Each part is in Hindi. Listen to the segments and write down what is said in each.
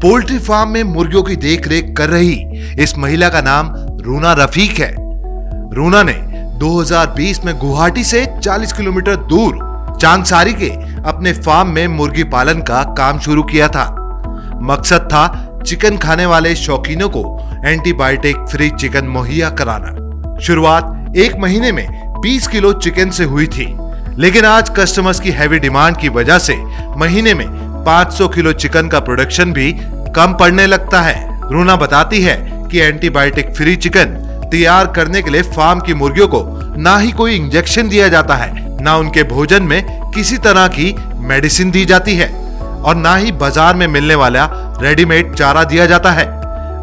पोल्ट्री फार्म में मुर्गियों की देखरेख कर रही इस महिला का नाम रूना रफीक है। रूना ने 2020 में गुवाहाटी से 40 किलोमीटर दूर चांगसारी के अपने फार्म में मुर्गी पालन का काम शुरू किया था। मकसद था चिकन खाने वाले शौकीनों को एंटीबायोटिक फ्री चिकन मुहैया कराना। शुरुआत 1 महीने में 20 किलो चिकन से हुई थी, लेकिन आज कस्टमर्स की हैवी डिमांड की वजह से महीने में 500 किलो चिकन का प्रोडक्शन भी कम पड़ने लगता है। रूना बताती है कि एंटीबायोटिक फ्री चिकन तैयार करने के लिए फार्म की मुर्गियों को ना ही कोई इंजेक्शन दिया जाता है, ना उनके भोजन में किसी तरह की मेडिसिन दी जाती है और ना ही बाजार में मिलने वाला रेडीमेड चारा दिया जाता है,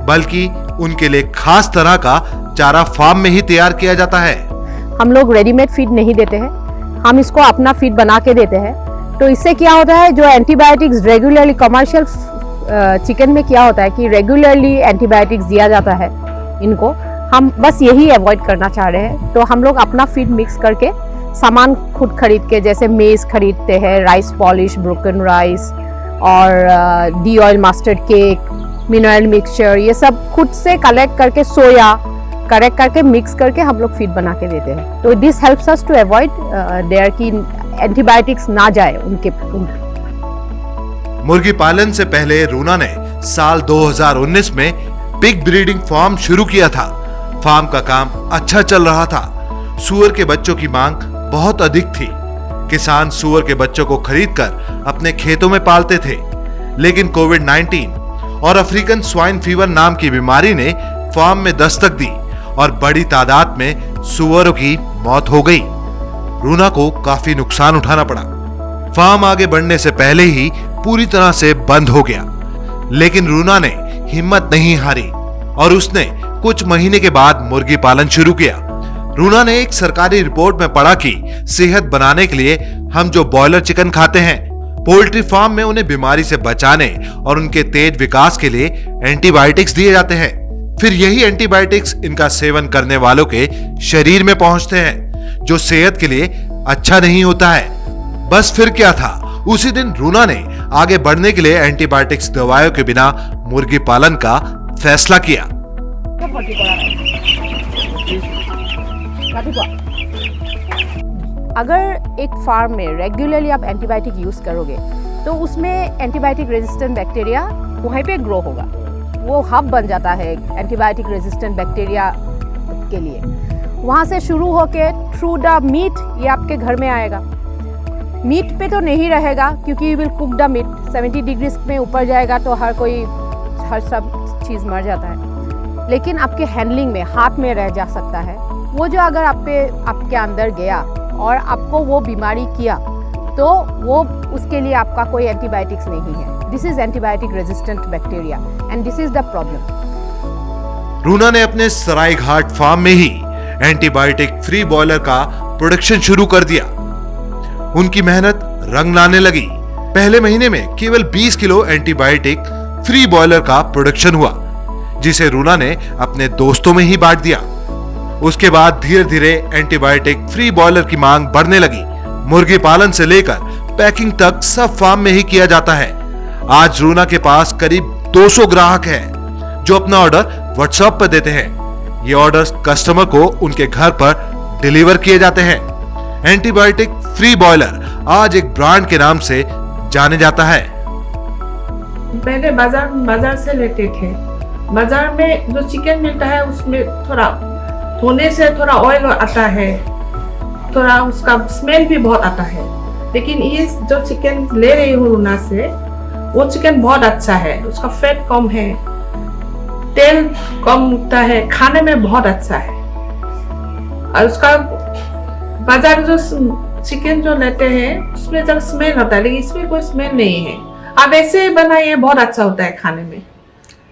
बल्कि उनके लिए खास तरह का चारा फार्म में ही तैयार किया जाता है। हम लोग रेडीमेड फीड नहीं देते हैं, हम इसको अपना फीड बना के देते हैं। तो इससे क्या होता है, जो एंटीबायोटिक्स रेगुलरली कमर्शियल चिकन में क्या होता है कि रेगुलरली एंटीबायोटिक्स दिया जाता है इनको, हम बस यही अवॉइड करना चाह रहे हैं। तो हम लोग अपना फीड मिक्स करके सामान खुद खरीद के, जैसे मेज खरीदते हैं, राइस पॉलिश, ब्रोकन राइस और D oil mustard cake, mineral mixture, ये सब खुद से कलेक्ट करके सोया करेक्ट करके मिक्स करके हम लोग फीड बना के देते हैं। तो this helps us to avoid there की एंटीबायोटिक्स ना जाए उनके। मुर्गी पालन से पहले रूना ने साल 2019 में पिग ब्रीडिंग फार्म शुरू किया था। फार्म का काम अच्छा चल रहा था। सूअर के बच्चों की मांग बहुत अधिक थी। किसान सूअर के बच्चों को खरीदकर अपने खेतों में पालते थे, लेकिन कोविड-19 और अफ्रीकन स्वाइन फीवर नाम की बीमारी ने फार्म में दस्तक दी और बड़ी तादाद में सूअरों की मौत हो गई। रूना को काफी नुकसान उठाना पड़ा। फार्म आगे बढ़ने से पहले ही पूरी तरह से बंद हो गया, लेकिन रूना ने हिम्मत नहीं हारी और उसने कुछ महीने के बाद मुर्गी पालन शुरू किया। रूना ने एक सरकारी रिपोर्ट में पढ़ा कि सेहत बनाने के लिए हम जो बॉयलर चिकन खाते हैं, पोल्ट्री फार्म में उन्हें बीमारी से बचाने और उनके तेज विकास के लिए एंटीबायोटिक्स दिए जाते हैं। फिर यही एंटीबायोटिक्स इनका सेवन करने वालों के शरीर में पहुंचते हैं, जो सेहत के लिए अच्छा नहीं होता है। बस फिर क्या था, उसी दिन रूना ने आगे बढ़ने के लिए एंटीबायोटिक्स दवाइयों के बिना मुर्गी पालन का फैसला किया। अगर एक फार्म में रेगुलरली आप एंटीबायोटिक यूज करोगे तो उसमें एंटीबायोटिक रेजिस्टेंट बैक्टीरिया वहीं पे ग्रो होगा। वो हब बन जाता है एंटीबायोटिक रेजिस्टेंट बैक्टीरिया के लिए। वहाँ से शुरू होके थ्रू द मीट ये आपके घर में आएगा। मीट पे तो नहीं रहेगा क्योंकि you will cook the meat. 70 degree में ऊपर जाएगा तो हर सब चीज़ मर जाता है, लेकिन आपके हैंडलिंग में, हाथ में रह जा सकता है। वो जो अगर आपके अंदर गया और आपको वो बीमारी किया तो वो उसके लिए आपका कोई एंटीबायोटिक्स नहीं है। This is antibiotic resistant bacteria and this is the problem. Runa ने अपने सरायघाट फार्म में ही एंटीबायोटिक फ्री बॉयलर का प्रोडक्शन शुरू कर दिया। उनकी मेहनत रंग लाने लगी। पहले महीने में केवल 20 किलो एंटीबायोटिक फ्री बॉयलर का प्रोडक्शन हुआ, जिसे रूना ने अपने दोस्तों में ही बांट दिया। उसके बाद धीरे धीरे एंटीबायोटिक फ्री बॉयलर की मांग बढ़ने लगी। मुर्गी पालन से लेकर पैकिंग तक सब फार्म में ही किया जाता है। आज रूना के पास करीब 200 ग्राहक हैं जो अपना ऑर्डर व्हाट्सएप पर देते हैं। ये ऑर्डर्स कस्टमर को उनके घर पर डिलीवर किए जाते हैं। एंटीबायोटिक फ्री बॉयलर आज एक ब्रांड के नाम से जाने जाता है। पहले बाजार से लेते थे। बाजार में जो चिकन मिलता है उसमें थोड़ा धोने से थोड़ा ऑयल आता है, थोड़ा उसका स्मेल भी बहुत आता है। लेकिन ये जो चिकन ले रही हूँ रूना से, वो चिकन बहुत अच्छा है। उसका फैट कम है, तेल कम उगता है, खाने में बहुत अच्छा है। और उसका बाजार जो चिकन जो लेते हैं उसमें जब स्मेल होता है, लेकिन इसमें कोई स्मेल नहीं है। आप ऐसे बनाइए, बहुत अच्छा होता है खाने में।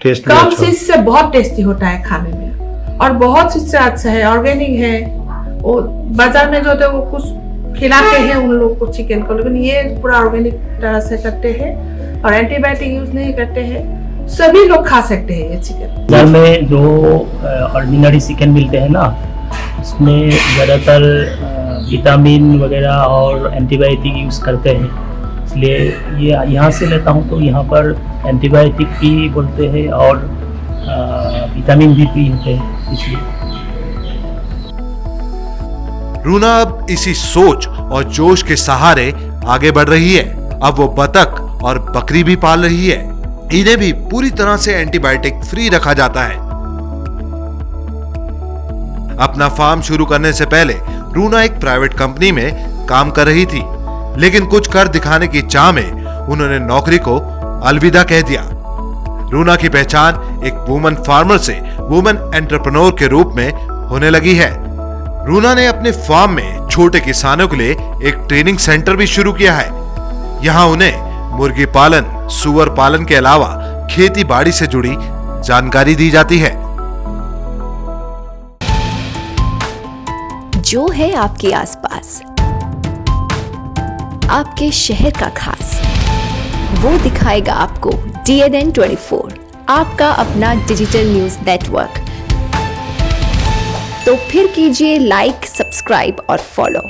कम चीज से बहुत टेस्टी होता है खाने में और बहुत चीज से अच्छा है, ऑर्गेनिक है। वो बाजार में जो होते हैं वो कुछ खिलाते हैं उन लोग को चिकन को, लेकिन ये पूरा ऑर्गेनिक तरह से करते हैं और एंटीबायोटिक यूज नहीं करते हैं। सभी लोग खा सकते हैं ये चिकन। बाजार में जो ऑर्डिनरी चिकन मिलते हैं ना, उसमें ज़्यादातर विटामिन वगैरह और एंटीबायोटिक यूज़ करते हैं, इसलिए ये यहाँ से लेता हूँ तो यहाँ पर एंटीबायोटिक भी बोलते हैं और विटामिन भी होते हैं, इसलिए। रूना अब इसी सोच और जोश के सहारे आगे बढ़ रही है। अब वो बतख और बकरी भी पाल रही है। इन्हें भी पूरी तरह से एंटीबायोटिक फ्री रखा जाता है। अपना फार्म शुरू करने से पहले रूना एक प्राइवेट कंपनी में काम कर रही थी, लेकिन कुछ कर दिखाने की चाह में उन्होंने नौकरी को अलविदा कह दिया। रूना की पहचान एक वुमन फार्मर से वुमन एंटरप्रेन्योर के रूप में होने लगी है। रूना ने अपने फार्म में छोटे किसानों के लिए एक ट्रेनिंग सेंटर भी शुरू किया है। यहाँ उन्हें मुर्गी पालन, सुअर पालन के अलावा खेती बाड़ी से जुड़ी जानकारी दी जाती है। जो है आपके आसपास, आपके शहर का खास, वो दिखाएगा आपको DNN 24, आपका अपना डिजिटल न्यूज नेटवर्क। तो फिर कीजिए लाइक, सब्सक्राइब और फॉलो।